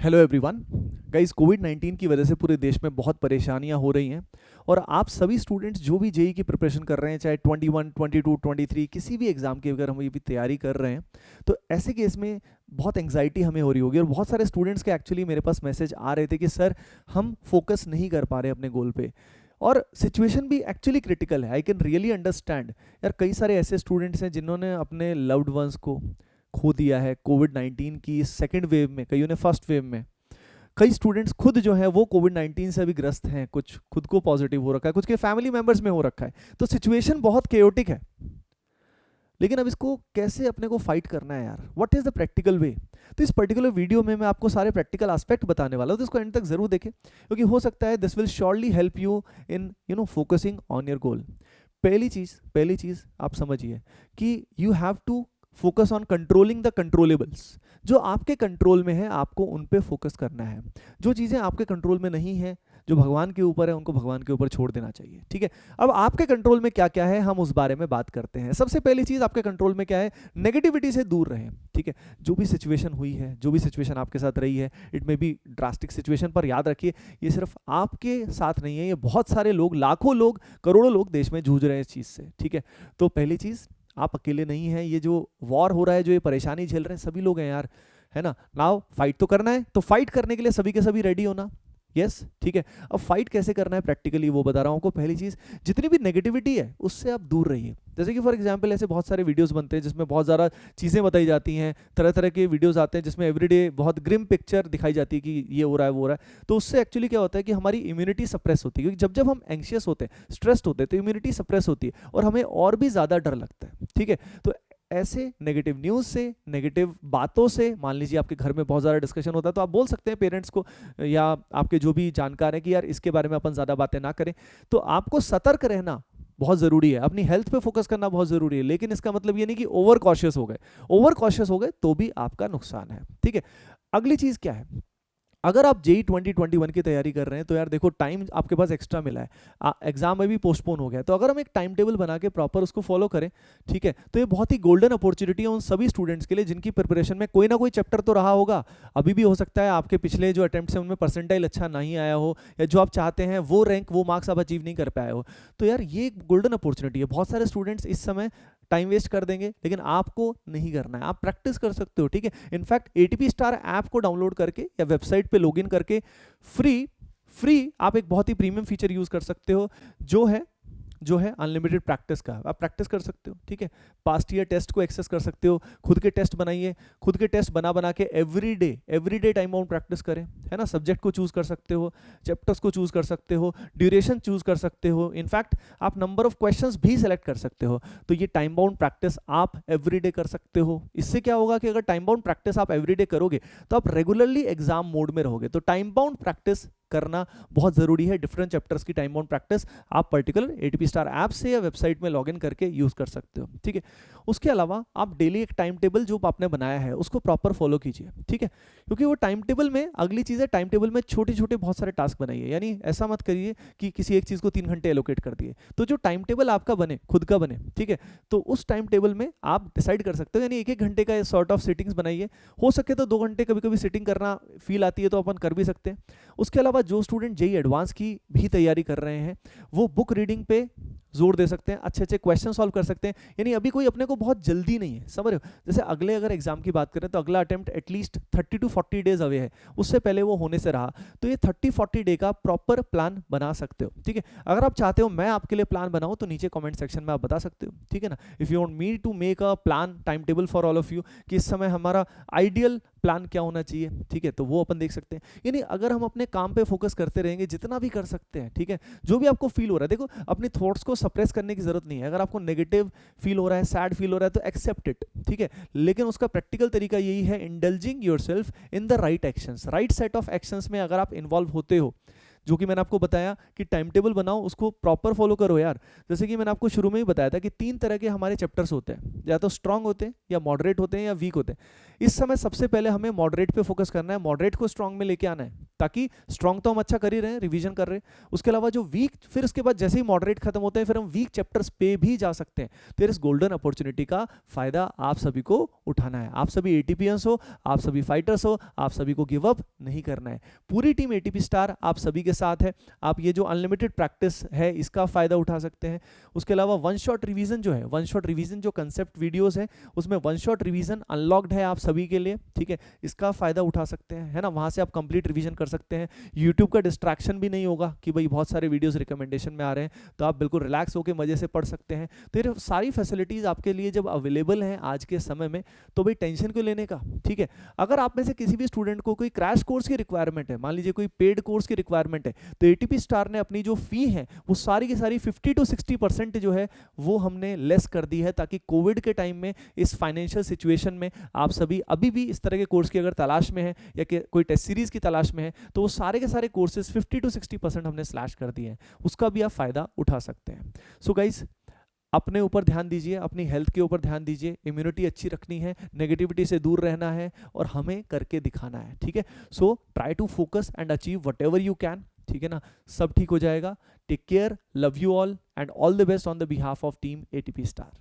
Hello everyone. Guys, कोविड-19 की वजह से पूरे देश में बहुत परेशानियां हो रही हैं और आप सभी स्टूडेंट्स जो भी जेई की प्रिपरेशन कर रहे हैं, चाहे 21, 22, 23 किसी भी एग्जाम की अगर हम ये भी तैयारी कर रहे हैं, तो ऐसे केस में बहुत एंग्जाइटी हमें हो रही होगी। और बहुत सारे स्टूडेंट्स के एक्चुअली मेरे पास मैसेज आ रहे थे कि सर हम फोकस नहीं कर पा रहे अपने गोल पे, और सिचुएशन भी एक्चुअली क्रिटिकल है। आई कैन रियली अंडरस्टैंड यार, कई सारे ऐसे स्टूडेंट्स हैं जिन्होंने अपने लव्ड वंस को खो दिया है कोविड-19 की सेकेंड वेव में, कईयों ने फर्स्ट वेव में। कई स्टूडेंट्स खुद जो है वो कोविड-19 से अभी ग्रस्त हैं, कुछ खुद को पॉजिटिव हो रखा है, कुछ के फैमिली मेंबर्स में हो रखा है। तो सिचुएशन बहुत केओटिक है, लेकिन अब इसको कैसे अपने को फाइट करना है यार, what is the practical way. तो इस पर्टिकुलर वीडियो में मैं आपको सारे प्रैक्टिकल एस्पेक्ट बताने वाला हूँ, तो इसको एंड तक जरूर देखें, क्योंकि हो सकता है this will surely help you in focusing on your goal. पहली चीज आप समझिए कि you have to focus on controlling the controllables. जो आपके कंट्रोल में है आपको उन पे फोकस करना है। जो चीजें आपके कंट्रोल में नहीं है, जो भगवान के ऊपर है, उनको भगवान के ऊपर छोड़ देना चाहिए। ठीक है, अब आपके कंट्रोल में क्या क्या है हम उस बारे में बात करते हैं। सबसे पहली चीज आपके कंट्रोल में क्या है, नेगेटिविटी से दूर रहें। ठीक है, जो भी सिचुएशन हुई है, जो भी सिचुएशन आपके साथ रही है, it may be drastic situation, पर याद रखिए ये सिर्फ आपके साथ नहीं है, ये बहुत सारे लोग, लाखों लोग, करोड़ों लोग देश में जूझ रहे हैं इस चीज से। ठीक है, तो पहली चीज, आप अकेले नहीं हैं। ये जो वॉर हो रहा है, जो ये परेशानी झेल रहे हैं, सभी लोग हैं यार, है ना। नाउ फाइट तो करना है, तो फाइट करने के लिए सभी के सभी रेडी होना। यस, ठीक है। अब फाइट कैसे करना है प्रैक्टिकली वो बता रहा हूं आपको। पहली चीज, जितनी भी नेगेटिविटी है उससे आप दूर रहिए। जैसे कि फॉर एग्जांपल ऐसे बहुत सारे वीडियोस बनते हैं जिसमें बहुत ज़्यादा चीज़ें बताई जाती हैं, तरह तरह के वीडियोस आते हैं जिसमें एवरीडे बहुत ग्रिम पिक्चर दिखाई जाती है कि ये हो रहा है वो हो रहा है। तो उससे एक्चुअली क्या होता है कि हमारी इम्यूनिटी सप्रेस होती है, क्योंकि जब जब हम एंग्शियस होते हैं, स्ट्रेस्ड होते हैं, तो इम्यूनिटी सप्रेस होती है और हमें और भी ज़्यादा डर लगता है। ठीक है, तो ऐसे नेगेटिव न्यूज़ से, नेगेटिव बातों से, मान लीजिए आपके घर में बहुत ज़्यादा डिस्कशन होता है, तो आप बोल सकते हैं पेरेंट्स को या आपके जो भी जानकार हैं कि यार इसके बारे में अपन ज़्यादा बातें ना करें। तो आपको सतर्क रहना बहुत ज़रूरी है, अपनी हेल्थ पे फोकस करना बहुत ज़रूरी है, लेकिन इसका मतलब ये नहीं कि ओवर कॉशियस हो गए। ओवर कॉशियस हो गए तो भी आपका नुकसान है। ठीक है, अगली चीज़ क्या है, अगर आप जेई 2021 की तैयारी कर रहे हैं तो यार देखो, टाइम आपके पास एक्स्ट्रा मिला है, एग्जाम में भी पोस्टपोन हो गया है, तो अगर हम एक टाइम टेबल बना के प्रॉपर उसको फॉलो करें, ठीक है, तो ये बहुत ही गोल्डन अपॉर्चुनिटी है उन सभी स्टूडेंट्स के लिए जिनकी प्रिपरेशन में कोई ना कोई चैप्टर तो रहा होगा। अभी भी हो सकता है आपके पिछले जो अटेम्प्ट्स हैं उनमें परसेंटाइल अच्छा नहीं आया हो, या जो आप चाहते हैं वो रैंक, वो मार्क्स आप अचीव नहीं कर पाए हो। तो यार ये एक गोल्डन अपॉर्चुनिटी है। बहुत सारे स्टूडेंट्स इस समय टाइम वेस्ट कर देंगे, लेकिन आपको नहीं करना है, आप प्रैक्टिस कर सकते हो। ठीक है, इनफैक्ट एटीपी स्टार ऐप को डाउनलोड करके या वेबसाइट पे लॉगिन करके फ्री आप एक बहुत ही प्रीमियम फीचर यूज कर सकते हो, जो है अनलिमिटेड प्रैक्टिस का। आप प्रैक्टिस कर सकते हो। ठीक है, पास्ट ईयर टेस्ट को एक्सेस कर सकते हो, खुद के टेस्ट बनाइए, खुद के टेस्ट बना के एवरीडे टाइम बाउंड प्रैक्टिस करें, है ना। सब्जेक्ट को चूज कर सकते हो, चैप्टर्स को चूज कर सकते हो, ड्यूरेशन चूज कर सकते हो, इनफैक्ट आप नंबर ऑफ क्वेश्चंस भी सेलेक्ट कर सकते हो। तो ये टाइम बाउंड प्रैक्टिस आप एवरीडे कर सकते हो। इससे क्या होगा कि अगर टाइम बाउंड प्रैक्टिस आप एवरीडे करोगे तो आप रेगुलरली एग्जाम मोड में रहोगे। तो टाइम बाउंड प्रैक्टिस करना बहुत जरूरी है। डिफरेंट चैप्टर्स की टाइम बाउंड प्रैक्टिस आप पर्टिकुलर एटीपी स्टार ऐप से या वेबसाइट में लॉगिन करके यूज कर सकते हो। ठीक है, उसके अलावा आप डेली एक टाइम टेबल जो आपने बनाया है उसको प्रॉपर फॉलो कीजिए। ठीक है, क्योंकि वो टाइम टेबल में, अगली चीज है, टाइम टेबल में छोटे छोटे बहुत सारे टास्क बनाइए। यानी ऐसा मत करिए कि किसी एक चीज को 3 घंटे एलोकेट कर दिए। तो जो टाइम टेबल आपका बने, खुद का बने, ठीक है, तो उस टाइम टेबल में आप डिसाइड कर सकते हो, यानी 1-1 घंटे का सॉर्ट ऑफ सिटिंग्स बनाइए। हो सके तो 2 घंटे कभी कभी सिटिंग करना फील आती है तो अपन कर भी सकते हैं। उसके अलावा जो स्टूडेंट जेई एडवांस की भी तैयारी कर रहे हैं वो बुक रीडिंग पे जोर दे सकते हैं, अच्छे अच्छे क्वेश्चन सॉल्व कर सकते हैं। यानी अभी कोई अपने को बहुत जल्दी नहीं है, समझ रहे हो। जैसे अगले अगर एग्जाम की बात करें तो अगला attempt at least 30 to 40 days away है, उससे पहले वो होने से रहा। तो ये 30-40 डे का प्रॉपर प्लान बना सकते हो। ठीक है, अगर आप चाहते हो मैं आपके लिए प्लान बनाऊं तो नीचे कमेंट सेक्शन में आप बता सकते हो। ठीक है ना, if you want me to make a plan, time table for all of you, कि इस समय हमारा आइडियल प्लान क्या होना चाहिए, ठीक है, तो वो अपन देख सकते हैं। यानी अगर हम अपने काम पे फोकस करते रहेंगे जितना भी कर सकते हैं, ठीक है, जो भी आपको फील हो रहा है, देखो अपनी थॉट्स को सप्रेस करने की जरूरत नहीं है। अगर आपको नेगेटिव फील हो रहा है, सैड फील हो रहा है, तो एक्सेप्ट इट। ठीक है, लेकिन उसका प्रैक्टिकल तरीका यही है, indulging yourself in the right actions, right set of actions में अगर आप इन्वॉल्व होते हो, जो कि मैंने आपको बताया कि टाइम टेबल बनाओ, उसको प्रॉपर फॉलो करो यार। जैसे कि मैंने आपको शुरू में ही बताया था कि 3 तरह के हमारे चैप्टर्स होते हैं, या तो स्ट्रांग होते हैं, या मॉडरेट होते हैं, या वीक होते हैं। इस समय सबसे पहले हमें मॉडरेट पे फोकस करना है, मॉडरेट को स्ट्रांग में लेके आना है, ताकि स्ट्रांग तो हम अच्छा कर ही रहे हैं, रिवीजन कर रहे हैं, उसके अलावा जो वीक, फिर उसके बाद जैसे ही मॉडरेट खत्म होते हैं फिर हम वीक चैप्टर्स पे भी जा सकते हैं। तो इस गोल्डन अपॉर्चुनिटी का फायदा आप सभी को उठाना है। आप सभी एटीपीएंस हो, आप सभी फाइटर्स हो, आप सभी को गिव अप नहीं करना है। पूरी टीम एटीपी स्टार आप सभी के साथ है। आप ये जो अनलिमिटेड प्रैक्टिस है इसका फायदा उठा सकते हैं। उसके अलावा वन शॉट रिवीजन जो है, वन शॉट रिवीजन जो कंसेप्ट वीडियोस है, उसमें वन शॉट रिवीजन अनलॉक्ड है आप सभी के लिए, ठीक है, इसका फायदा उठा सकते हैं, है ना। वहां से आप कंप्लीट रिवीजन कर सकते हैं। यूट्यूब का डिस्ट्रैक्शन भी नहीं होगा कि भाई बहुत सारे वीडियोस रिकमेंडेशन में आ रहे हैं, तो आप बिल्कुल रिलैक्स होकर मजे से पढ़ सकते हैं। तो ये सारी फैसिलिटीज आपके लिए जब अवेलेबल हैं आज के समय में, तो भाई टेंशन क्यों लेने का, ठीक है। अगर आप में से किसी भी स्टूडेंट को कोई क्रैश कोर्स की रिक्वायरमेंट है, मान लीजिए कोई पेड कोर्स की रिक्वायरमेंट है, तो एटीपी स्टार ने अपनी जो फी है वो सारी की सारी 50 to 60% जो है वो हमने लेस कर दी है, ताकि कोविड के टाइम में इस फाइनेंशियल सिचुएशन में आप सभी अभी भी इस तरह के कोर्स की अगर तलाश में है, या कोई टेस्ट सीरीज की तलाश में है, तो वो सारे के सारे कोर्सेज 50 to 60% हमने स्लैश कर दिए हैं, उसका भी आप फायदा उठा सकते हैं। सो गाइस, अपने ऊपर ध्यान दीजिए, अपनी हेल्थ के ऊपर ध्यान दीजिए, इम्यूनिटी अच्छी रखनी है, नेगेटिविटी से दूर रहना है, और हमें करके दिखाना है, ठीक है। So try to focus and achieve whatever you can, ठीक है ना। सब ठीक हो जाएगा। Take care, love you all, and all the best on the behalf of team ATP star.